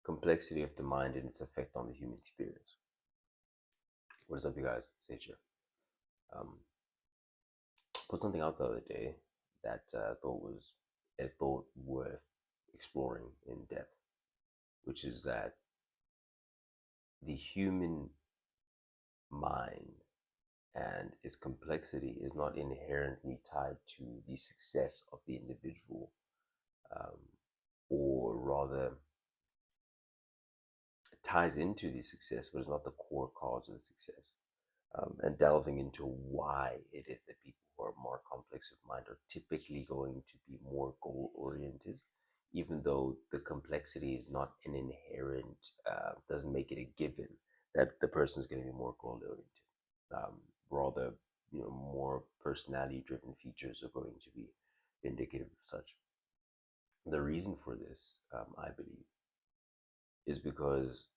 complexity of the mind and its effect on the human experience. What is up, you guys? Sage here. Um, put something out the other day that thought was a thought worth exploring in depth, which is that the human mind and its complexity is not inherently tied to the success of the individual, um, or rather ties into the success, but is not the core cause of the success. And delving into why it is that people who are more complex of mind are typically going to be more goal oriented, even though the complexity is not an inherent, doesn't make it a given that the person is going to be more goal oriented. Rather, more personality driven features are going to be indicative of such. The reason for this, I believe, is because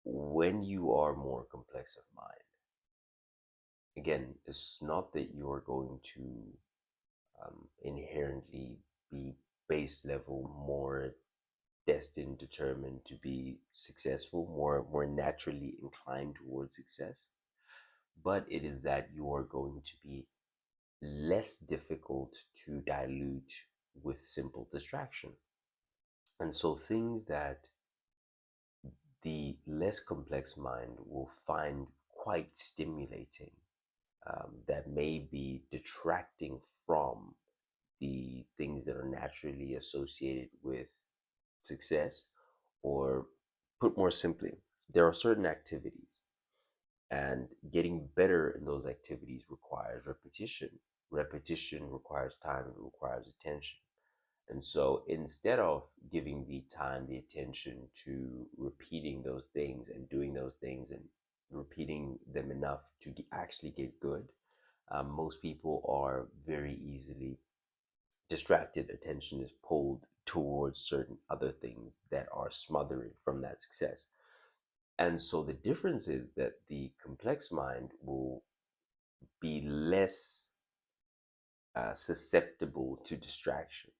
when you are more complex of mind, again, it's not that you're going to inherently be base level more destined, determined to be successful, more naturally inclined towards success, but it is that you are going to be less difficult to dilute with simple distraction. And so things that the less complex mind will find quite stimulating, that may be detracting from the things that are naturally associated with success, or put more simply, there are certain activities, and getting better in those activities requires repetition. Repetition requires time, it requires attention. And so instead of giving the time, the attention to repeating those things and doing those things and repeating them enough to actually get good, most people are very easily distracted. Attention is pulled towards certain other things that are smothering from that success. And so the difference is that the complex mind will be less susceptible to distraction.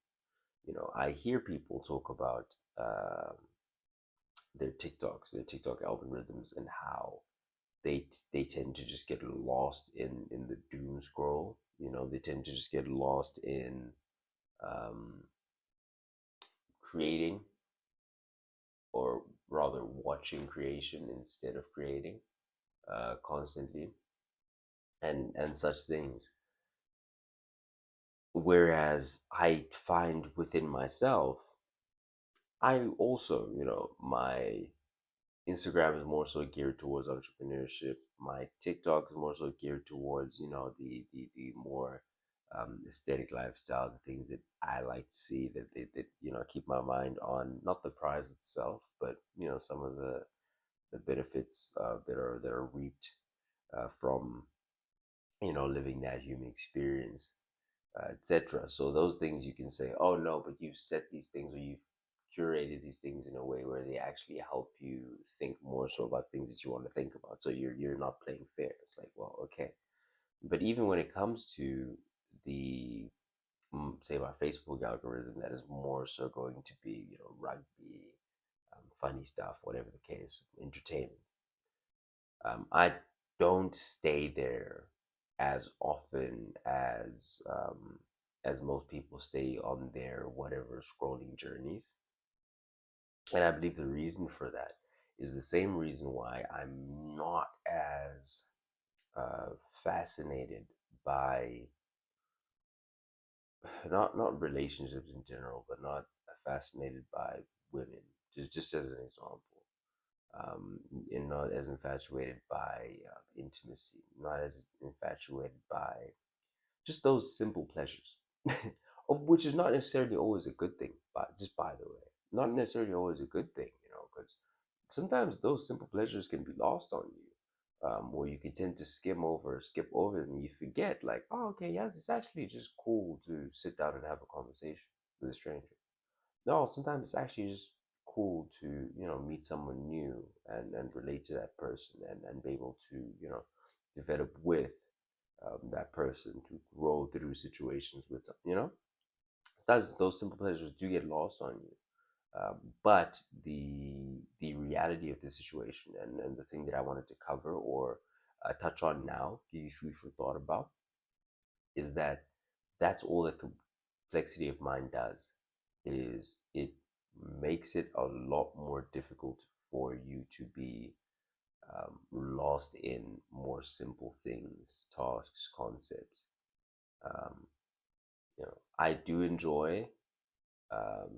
I hear people talk about their TikToks, their TikTok algorithms, and how they tend to just get lost in the doom scroll. They tend to just get lost in um, creating, or rather watching creation instead of creating, constantly, and such things. Whereas I find within myself, I also, my Instagram is more so geared towards entrepreneurship. My TikTok is more so geared towards, the more aesthetic lifestyle, the things that I like to see, that keep my mind on not the prize itself, but some of the benefits that are reaped from living that human experience, etc. So those things you can say, oh no, but you've set these things, or you've curated these things in a way where they actually help you think more so about things that you want to think about. So you're not playing fair. It's like, well, okay. But even when it comes to the say my Facebook algorithm, that is more so going to be rugby, funny stuff, whatever the case, entertainment. I don't stay there as often as most people stay on their whatever scrolling journeys. And I believe the reason for that is the same reason why I'm not as fascinated by not relationships in general, but not fascinated by women. Just as an example, and not as infatuated by intimacy, not as infatuated by just those simple pleasures, of which is not necessarily always a good thing. But just by the way, not necessarily always a good thing, because sometimes those simple pleasures can be lost on you, or you can tend to skip over them, and you forget, like, oh, okay, yes, it's actually just cool to sit down and have a conversation with a stranger. No, sometimes it's actually just cool to, meet someone new and relate to that person, and be able to, develop with that person, to grow through situations with some, sometimes those simple pleasures do get lost on you. But the reality of the situation, and the thing that I wanted to cover or touch on now, give you food for thought about, is that that's all that complexity of mind does, is it makes it a lot more difficult for you to be lost in more simple things, tasks, concepts. Um, I do enjoy,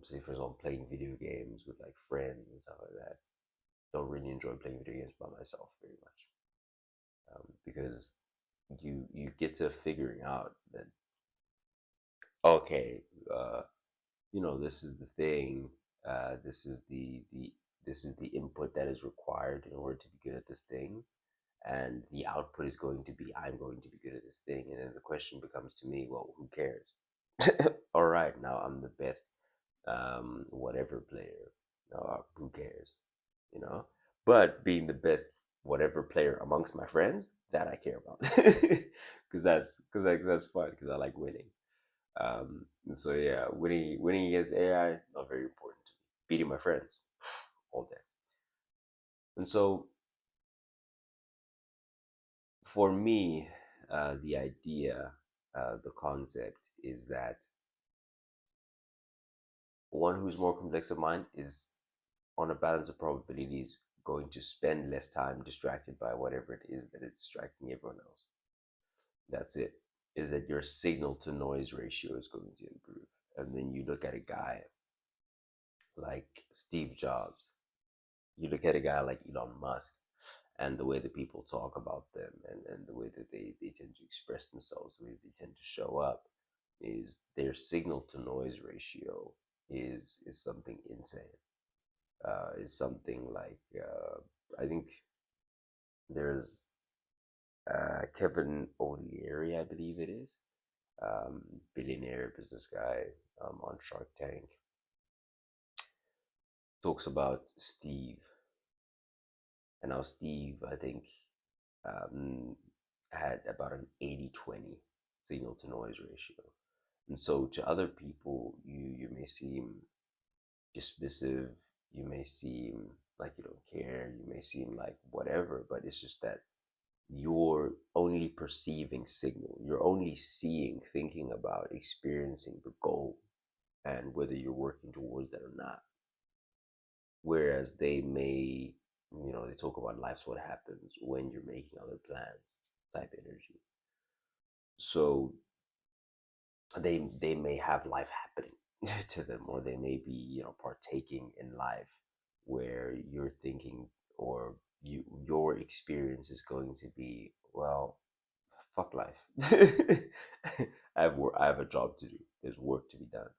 say for example, playing video games with like friends and stuff like that. Don't really enjoy playing video games by myself very much, because you get to figuring out that, okay, uh, this is the thing, this is the input that is required in order to be good at this thing, and the output is going to be, I'm going to be good at this thing. And then the question becomes to me, well, who cares? All right, now I'm the best whatever player. Who cares? You know. But being the best whatever player amongst my friends, that I care about, because that's fun. Because I like winning. And so yeah, winning against AI, not very important to me. Beating my friends all day. And so for me, the idea, the concept is that one who's more complex of mind is, on a balance of probabilities, going to spend less time distracted by whatever it is that is distracting everyone else. That's it. Is that your signal to noise ratio is going to improve. And then you look at a guy like Steve Jobs, you look at a guy like Elon Musk, and the way that people talk about them, and the way that they tend to express themselves, the way they tend to show up, is their signal to noise ratio is something insane. Is something like, I think there's Kevin O'Leary, I believe it is, billionaire business guy, on Shark Tank, talks about Steve. And now Steve, I think, um, had about an 80-20 signal to noise ratio. And so to other people, you may seem dismissive, you may seem like you don't care, you may seem like whatever, but it's just that you're only perceiving signal. You're only seeing, thinking about, experiencing the goal and whether you're working towards that or not. Whereas they may, they talk about life's what happens when you're making other plans type energy. So they may have life happening to them, or they may be, partaking in life where you're thinking, or your experience is going to be, well, fuck life. I have a job to do. There's work to be done.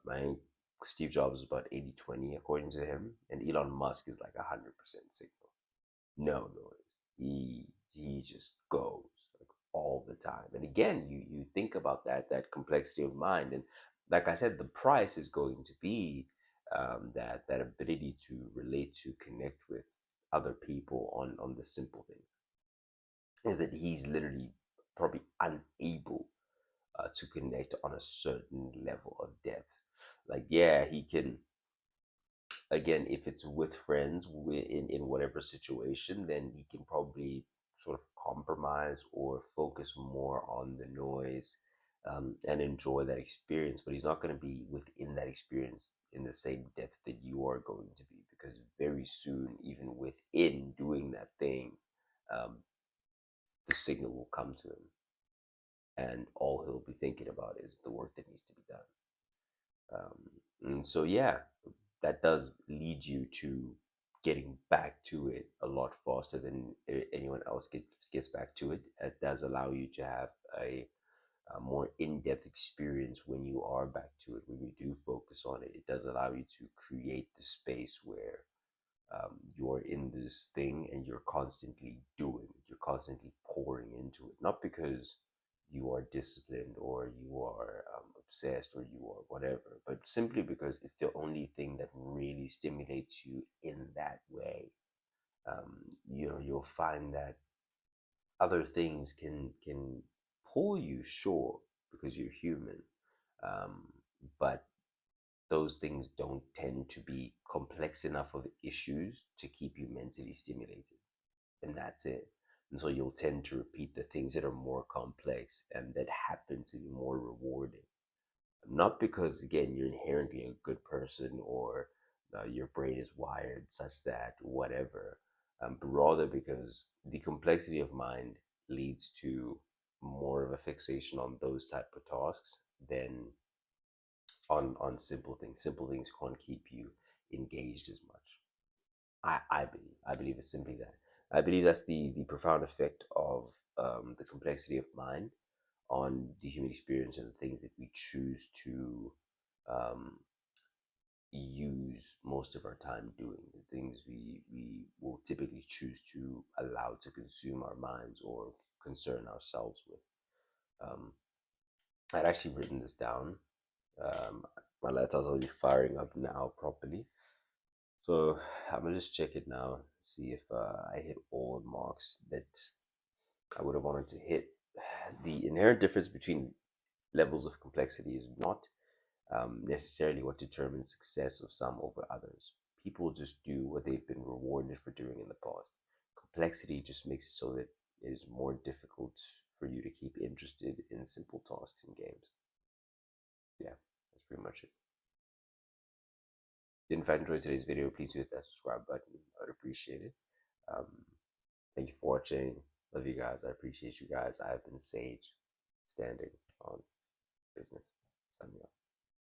My Steve Jobs is about 80-20 according to him, and Elon Musk is like 100% signal, no noise. He just goes like all the time. And again, you think about that complexity of mind, and like I said, the price is going to be, that ability to relate, to connect with other people on the simple things, is that he's literally probably unable to connect on a certain level of depth. Like, yeah, he can, again, if it's with friends, in whatever situation, then he can probably sort of compromise or focus more on the noise, and enjoy that experience. But he's not going to be within that experience in the same depth that you are going to be, because very soon, even within doing that thing, um, the signal will come to him, and all he'll be thinking about is the work that needs to be done. And so, yeah, that does lead you to getting back to it a lot faster than anyone else gets back to it. It does allow you to have a more in-depth experience when you are back to it, when you do focus on it. It does allow you to create the space where, you're in this thing and you're constantly doing it. You're constantly pouring into it, not because you are disciplined or you are, obsessed or you are whatever, but simply because it's the only thing that really stimulates you in that way. You'll find that other things can pull you, sure, because you're human, um, but those things don't tend to be complex enough of issues to keep you mentally stimulated. And that's it. And so you'll tend to repeat the things that are more complex and that happen to be more rewarding. Not because, again, you're inherently a good person or your brain is wired such that whatever, but rather because the complexity of mind leads to more of a fixation on those type of tasks than on simple things. Simple things can't keep you engaged as much. I believe it's simply that. I believe that's the profound effect of the complexity of mind on the human experience and the things that we choose to um, use most of our time doing, the things we will typically choose to allow to consume our minds or concern ourselves with. Um, I'd actually written this down. Um, my laptop's already firing up now properly. So I'm gonna just check it now, see if I hit all the marks that I would have wanted to hit. The inherent difference between levels of complexity is not necessarily what determines success of some over others. People just do what they've been rewarded for doing in the past. Complexity just makes it so that it is more difficult for you to keep interested in simple tasks and games. Yeah, that's pretty much it. If you enjoyed today's video, please hit that subscribe button. I would appreciate it. Um, Thank you for watching. Love you guys. I appreciate you guys. I have been Sage, standing on business. Signing off.